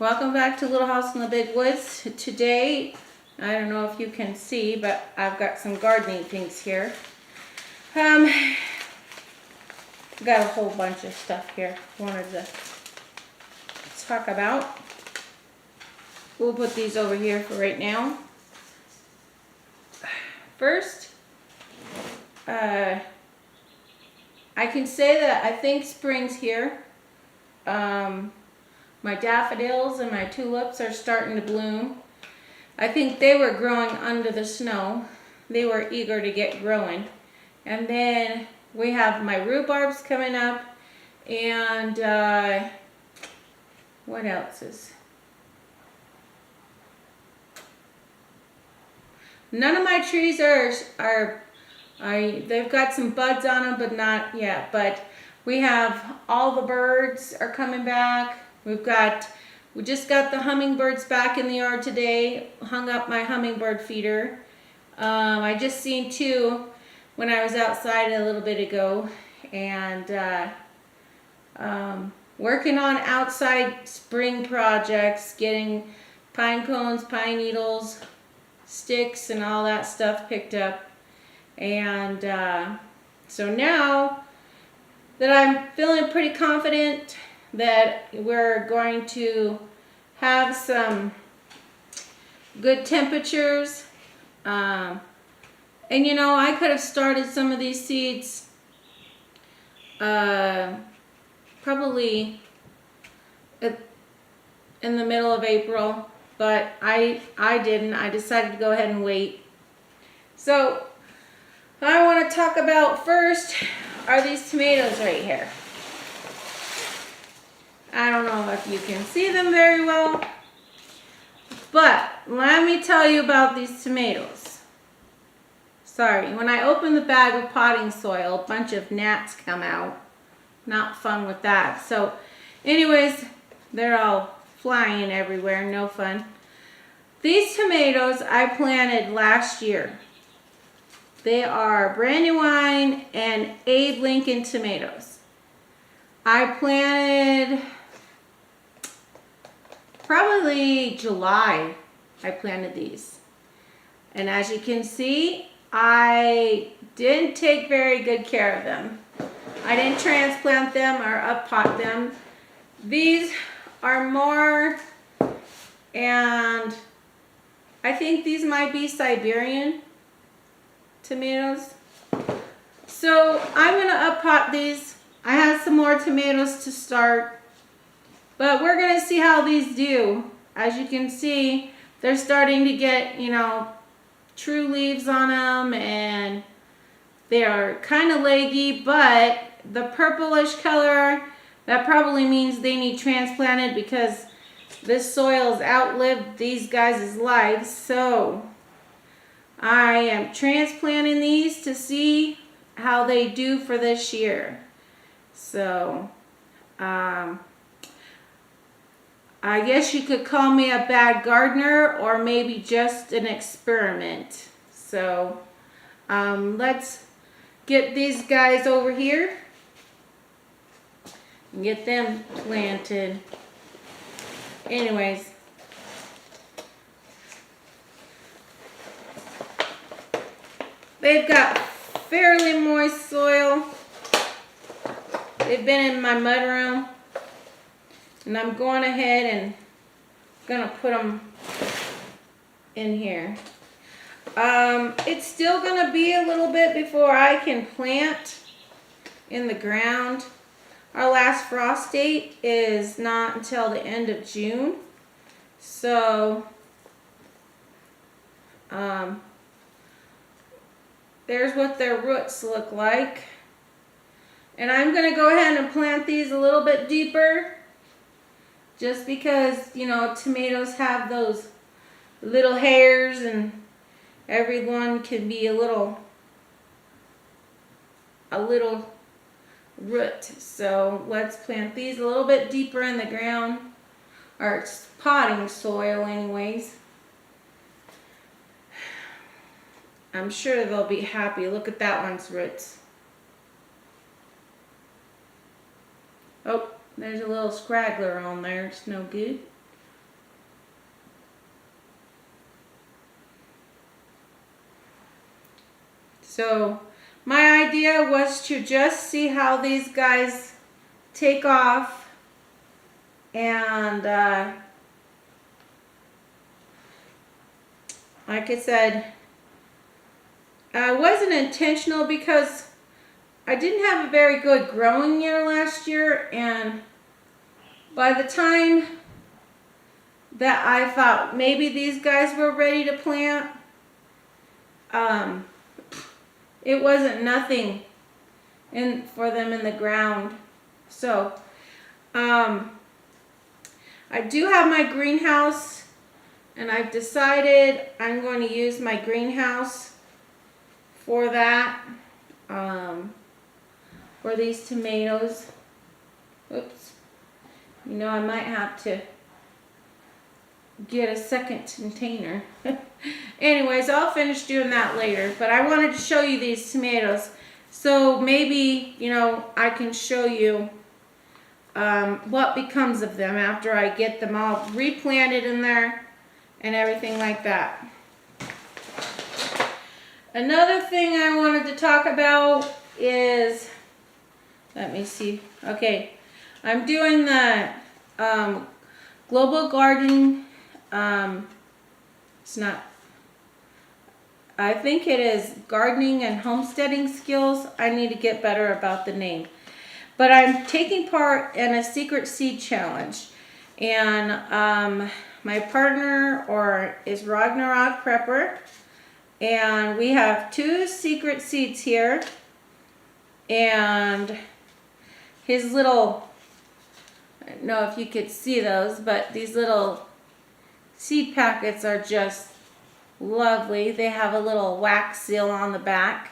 Welcome back to Little House in the Big Woods. Today, I don't know if you can see, but I've got some gardening things here. Got a whole bunch of stuff here wanted to talk about. We'll put these over here for right now. First, I can say that I think spring's here. My daffodils and my tulips are starting to bloom. I think they were growing under the snow. They were eager to get growing. And then we have my rhubarbs coming up, and what else is? None of my trees they've got some buds on them, but not yet. But we have all the birds are coming back. We just got the hummingbirds back in the yard today. Hung up my hummingbird feeder. I just seen two when I was outside a little bit ago, and working on outside spring projects, getting pine cones, pine needles, sticks, and all that stuff picked up. And so now that I'm feeling pretty confident that we're going to have some good temperatures. And you know, I could have started some of these seeds probably in the middle of April, but I didn't. I decided to go ahead and wait. So I want to talk about first are these tomatoes right here. I don't know if you can see them very well, but let me tell you about these tomatoes. Sorry, when I open the bag of potting soil, a bunch of gnats come out. Not fun with that. So anyways, they're all flying everywhere, no fun. These tomatoes I planted last year. They are Brandywine and Abe Lincoln tomatoes. I planted probably July. I planted these. And as you can see, I didn't take very good care of them. I didn't transplant them or uppot them. These are more, and I think these might be Siberian tomatoes. So I'm going to uppot these. I have some more tomatoes to start, but we're going to see how these do. As you can see, they're starting to get, you know, true leaves on them, and they are kind of leggy, but the purplish color, that probably means they need transplanted because this soil's outlived these guys' lives. So I am transplanting these to see how they do for this year. So I guess you could call me a bad gardener, or maybe just an experiment. So let's get these guys over here and get them planted. Anyways, they've got fairly moist soil. They've been in my mudroom, and I'm going ahead and gonna put them in here. It's still gonna be a little bit before I can plant in the ground. Our last frost date is not until the end of June. So there's what their roots look like. And I'm gonna go ahead and plant these a little bit deeper, just because, you know, tomatoes have those little hairs, and everyone can be a little root. So let's plant these a little bit deeper in the ground, or it's potting soil anyways. I'm sure they'll be happy. Look at that one's roots. Oh, there's a little scraggler on there. It's no good. So my idea was to just see how these guys take off, and like I said, it wasn't intentional because I didn't have a very good growing year last year, and by the time that I thought maybe these guys were ready to plant, it wasn't nothing for them in the ground. So I do have my greenhouse, and I've decided I'm going to use my greenhouse for that, for these tomatoes. Oops. You know, I might have to get a second container. Anyways, I'll finish doing that later, but I wanted to show you these tomatoes. So maybe, you know, I can show you what becomes of them after I get them all replanted in there and everything like that. Another thing I wanted to talk about is, let me see, okay, I'm doing the global gardening, it's not, I think it is gardening and homesteading skills. I need to get better about the name. But I'm taking part in a secret seed challenge. And my partner is Ragnarok Prepper. And we have 2 secret seeds here. And his little, I don't know if you could see those, but these little seed packets are just lovely. They have a little wax seal on the back.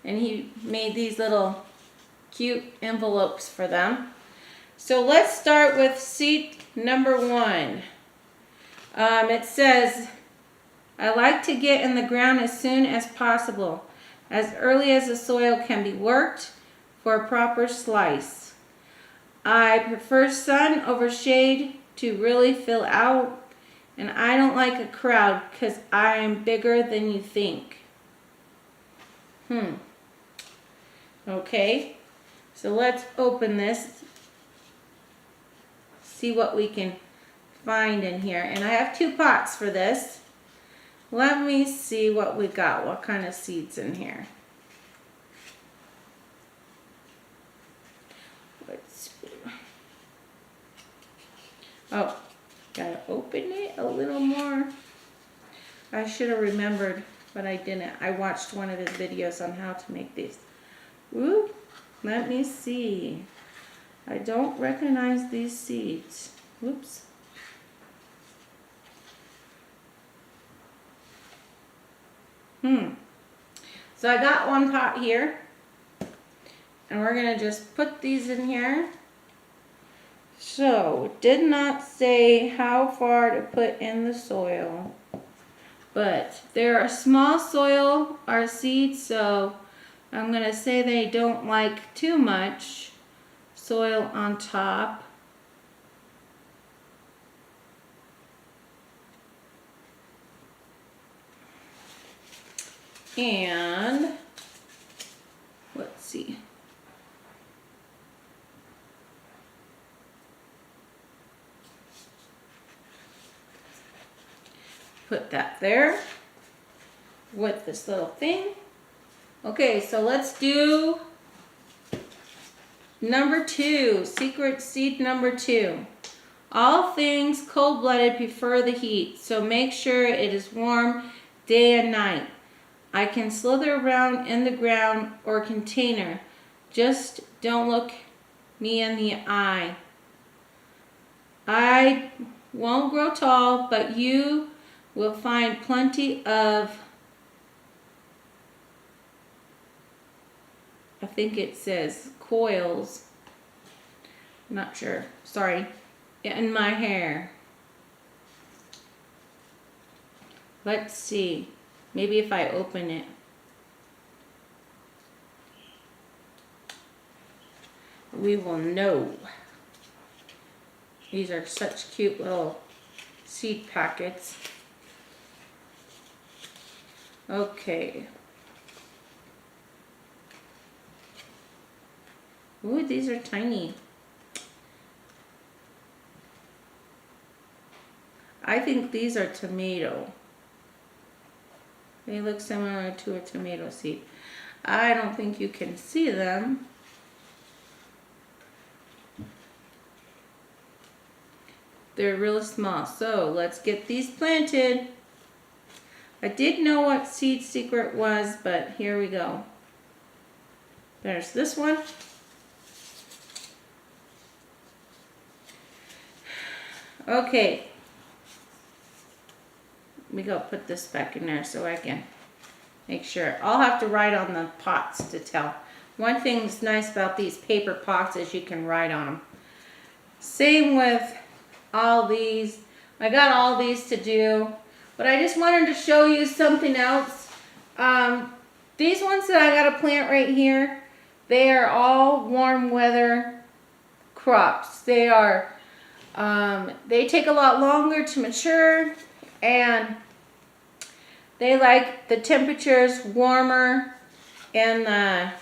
And he made these little cute envelopes for them. So let's start with seed number 1. It says, I like to get in the ground as soon as possible, as early as the soil can be worked for a proper slice. I prefer sun over shade to really fill out, and I don't like a crowd because I am bigger than you think. Okay, so let's open this, see what we can find in here. And I have 2 pots for this. Let me see what we got, what kind of seeds in here. Let's see. Oh, gotta open it a little more. I should have remembered, but I didn't. I watched one of his videos on how to make these. Ooh, let me see. I don't recognize these seeds. Whoops. So I got 1 pot here, and we're gonna just put these in here. So it did not say how far to put in the soil, but they're a small soil, our seeds, so I'm gonna say they don't like too much soil on top. And let's see. Put that there with this little thing. Okay, so let's do number 2, secret seed number 2. All things cold-blooded prefer the heat, so make sure it is warm day and night. I can slither around in the ground or container. Just don't look me in the eye. I won't grow tall, but you will find plenty of, I think it says coils. I'm not sure. Sorry. In my hair. Let's see. Maybe if I open it. We will know. These are such cute little seed packets. Okay. Ooh, these are tiny. I think these are tomato. They look similar to a tomato seed. I don't think you can see them. They're really small. So let's get these planted. I did know what seed secret was, but here we go. There's this one. Okay. Let me go put this back in there so I can make sure. I'll have to write on the pots to tell. One thing that's nice about these paper pots is you can write on them. Same with all these. I got all these to do, but I just wanted to show you something else. These ones that I got to plant right here, they are all warm weather crops. They are, they take a lot longer to mature, and they like the temperatures warmer in the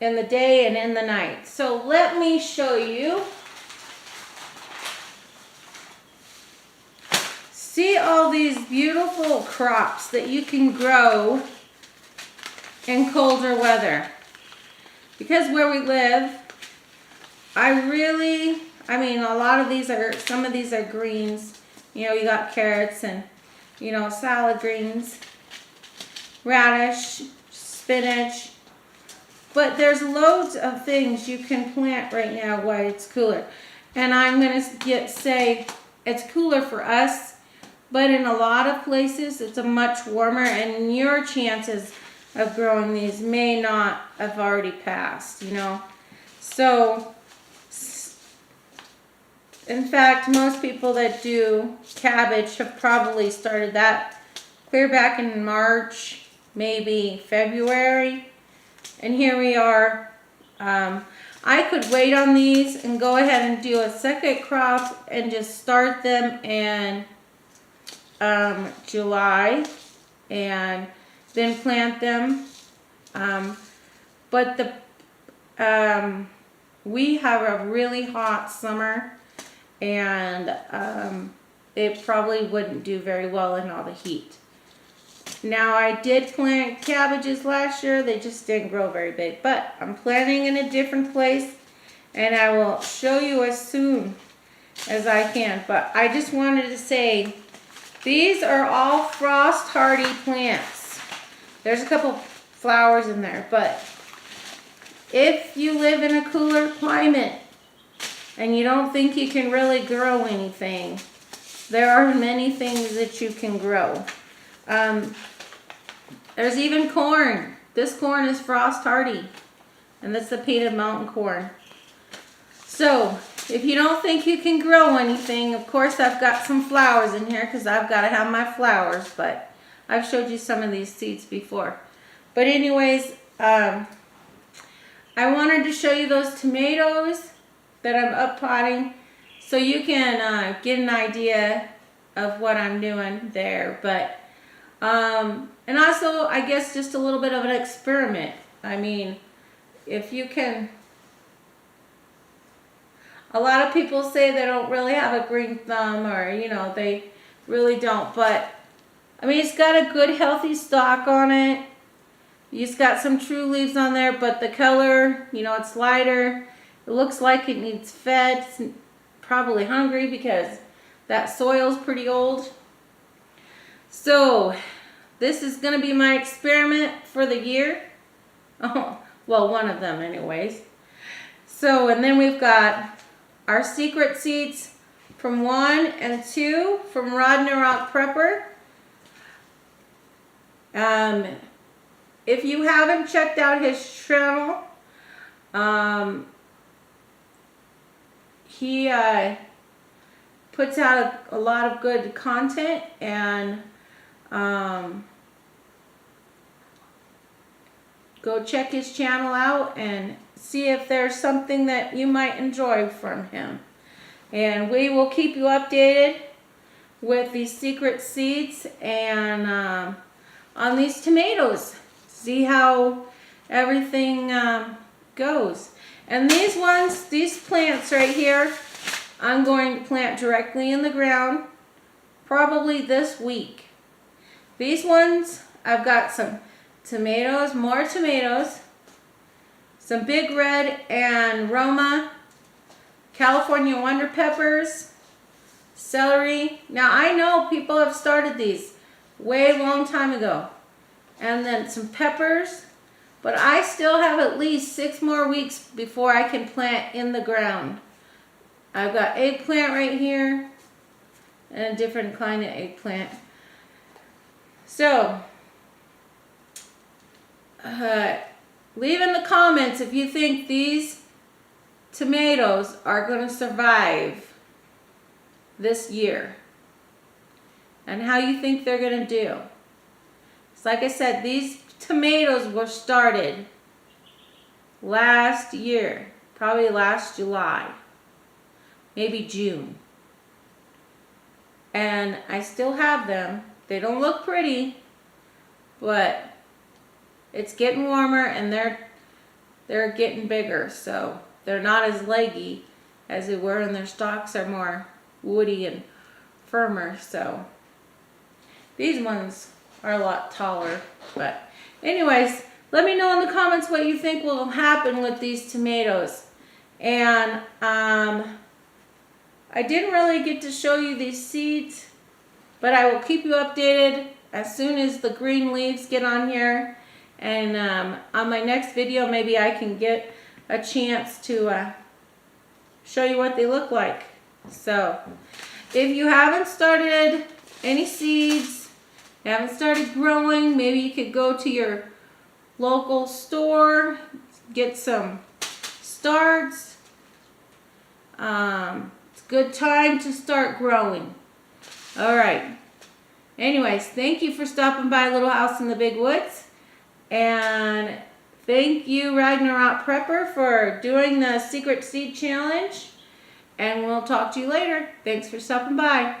day and in the night. So let me show you. See all these beautiful crops that you can grow in colder weather. Because where we live, I mean, a lot of these are, some of these are greens. You know, you got carrots and, you know, salad greens, radish, spinach. But there's loads of things you can plant right now while it's cooler. And I'm going to say it's cooler for us, but in a lot of places it's a much warmer, and your chances of growing these may not have already passed, you know. So, in fact, most people that do cabbage have probably started that clear back in March, maybe February. And here we are. I could wait on these and go ahead and do a second crop and just start them in July and then plant them. But we have a really hot summer, and it probably wouldn't do very well in all the heat. Now, I did plant cabbages last year. They just didn't grow very big. But I'm planting in a different place, and I will show you as soon as I can. But I just wanted to say, these are all frost hardy plants. There's a couple flowers in there. But if you live in a cooler climate and you don't think you can really grow anything, there are many things that you can grow. There's even corn. This corn is frost hardy, and that's the painted mountain corn. So if you don't think you can grow anything, of course I've got some flowers in here because I've got to have my flowers, but I've showed you some of these seeds before. But anyways, I wanted to show you those tomatoes that I'm up potting so you can get an idea of what I'm doing there. But and also, I guess, just a little bit of an experiment. I mean, if you can, a lot of people say they don't really have a green thumb, or, you know, they really don't. But, I mean, it's got a good, healthy stalk on it. It's got some true leaves on there, but the color, you know, it's lighter. It looks like it needs fed. It's probably hungry because that soil's pretty old. So, this is going to be my experiment for the year. Oh, well, one of them anyways. So, and then we've got our secret seeds from 1 and 2 from Rodney Rock Prepper. If you haven't checked out his channel, he puts out a lot of good content, and go check his channel out and see if there's something that you might enjoy from him. And we will keep you updated with these secret seeds and on these tomatoes. See how everything goes. And these ones, these plants right here, I'm going to plant directly in the ground, probably this week. These ones, I've got some tomatoes, more tomatoes, some big red and Roma, California wonder peppers, celery. Now I know people have started these way long time ago. And then some peppers, but I still have at least 6 more weeks before I can plant in the ground. I've got eggplant right here and a different kind of eggplant. So, leave in the comments if you think these tomatoes are going to survive this year and how you think they're going to do. So like I said, these tomatoes were started last year, probably last July, maybe June. And I still have them. They don't look pretty, but it's getting warmer and they're getting bigger, so they're not as leggy as they were, and their stalks are more woody and firmer. So these ones are a lot taller. But anyways, let me know in the comments what you think will happen with these tomatoes. And I didn't really get to show you these seeds, but I will keep you updated as soon as the green leaves get on here. And on my next video, maybe I can get a chance to show you what they look like. So if you haven't started any seeds, you haven't started growing, maybe you could go to your local store, get some starts. It's a good time to start growing. All right. Anyways, thank you for stopping by Little House in the Big Woods. And thank you, Ragnarok Prepper, for doing the Secret Seed Challenge. And we'll talk to you later. Thanks for stopping by.